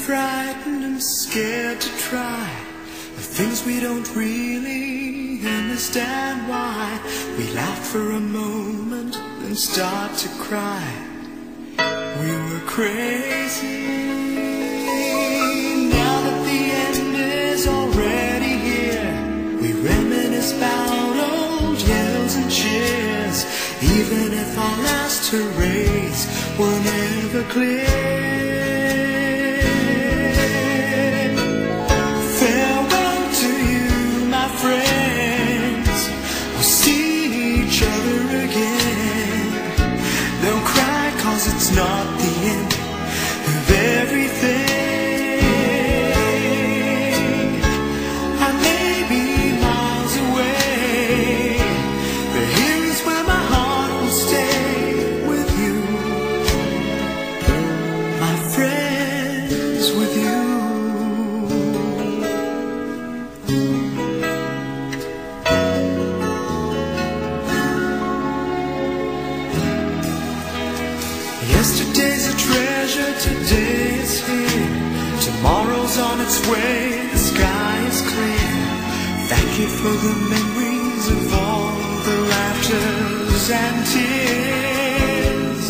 frightened and scared to try the things we don't really understand why. We laugh for a moment and start to cry. We were crazy. Now that the end is already here, we reminisce about old yells and cheers, even if our last hurrays were never clear. Farewell to you, my friends. We'll see each other again. Don't cry, 'cause it's not the end of everything. I may be miles away, but here is where my heart will stay with you, my friends, with you. Yesterday's a treasure, today is here. Tomorrow's on its way, the sky is clear. Thank you for the memories of all the laughters and tears,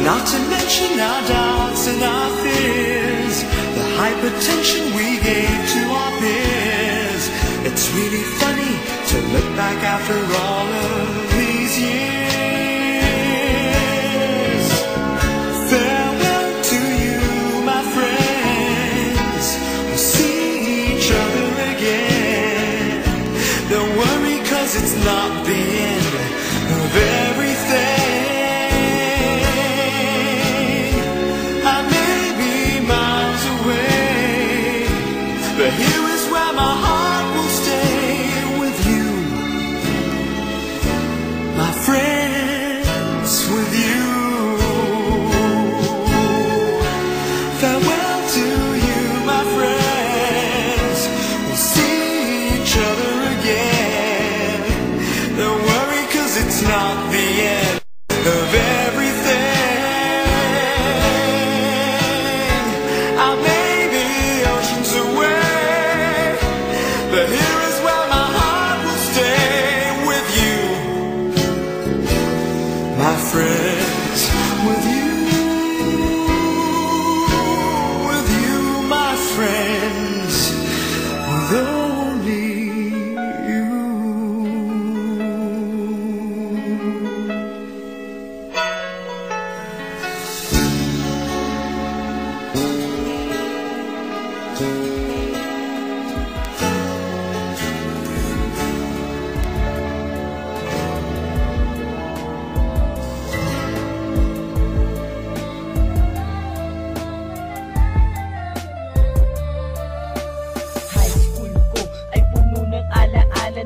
not to mention our doubts and our fears, the hypertension we gave to our peers. It's really funny to look back after all of these years. Farewell to you, my friends. We'll see each other again. Don't worry, 'cause it's not the end of everything. I may be miles away, but here is where my heart will stay with you, my friends, with you. Farewell to you, my friends. We'll see each other again. Don't worry, 'cause it's not the end of everything. I may be oceans away, but here is where my heart will stay with you, my friends, with you. Friends, with only you.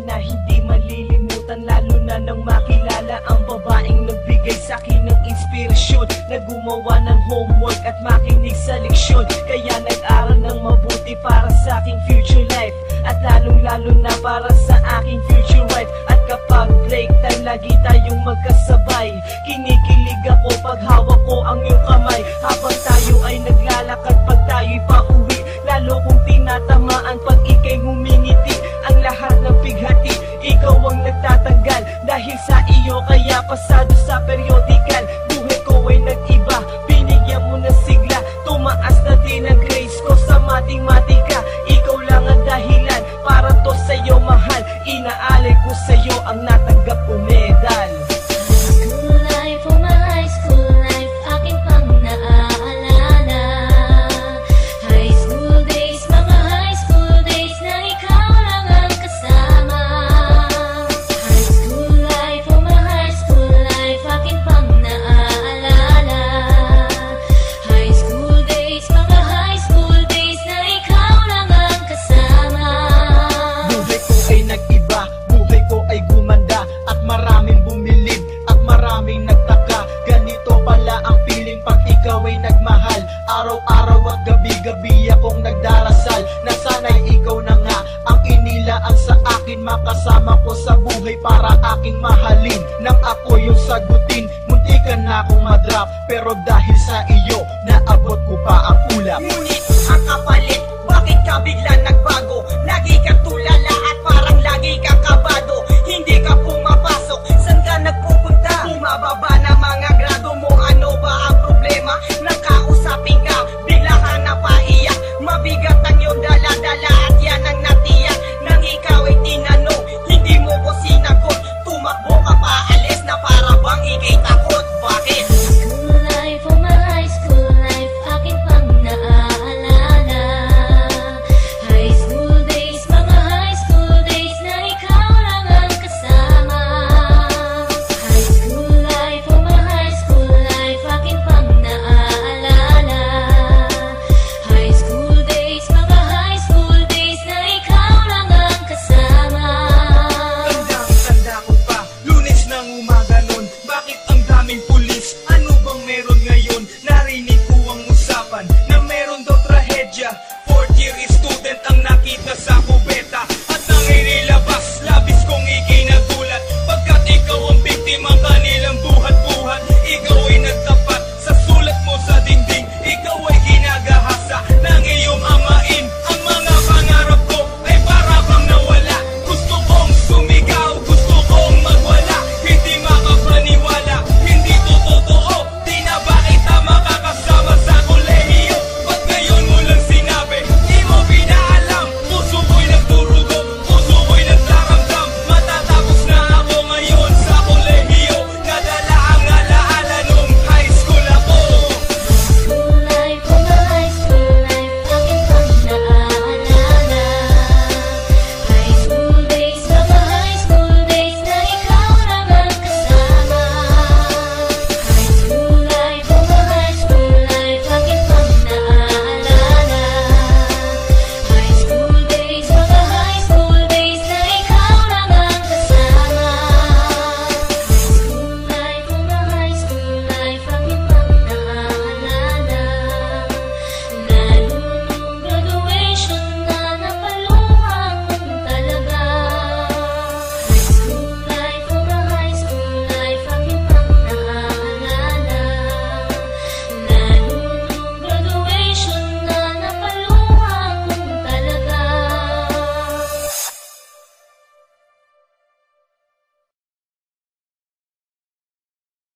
Na hindi malilimutan, lalo na nang makilala ang babaeng nagbigay sa'kin ng inspirasyon, na gumawa ng homework at makinig sa leksyon. Kaya nag-aral ng mabuti para sa aking future life, at lalong-lalo na para sa aking future wife. At kapag break time, lagi tayong magkasabay. Kinikilig ako pag hawak ko ang iyong kamay, habang tayo ay naglalakad pag tayo'y pauwi. Lalo kung tinatamaan pag ika'y ngumingiti. Ang lahat ng pighati, ikaw ang nagtatanggal. Dahil sa iyo kaya pasado sa periodical. Buhay ko ay nag-iba, binigyan mo ng sigla. Tumaas na din ang grades ko sa matematika. Ikaw lang ang dahilan para to sa'yo mahal. Inaalay ko sa'yo ang natanggap kong medal. Araw-araw at gabi-gabi akong nagdarasal na sana'y ikaw na nga ang inilaan sa akin. Makasama ko sa buhay para aking mahalin. Nang ako yung sagutin, muntikan na akong madrop, pero dahil sa iyo, naabot ko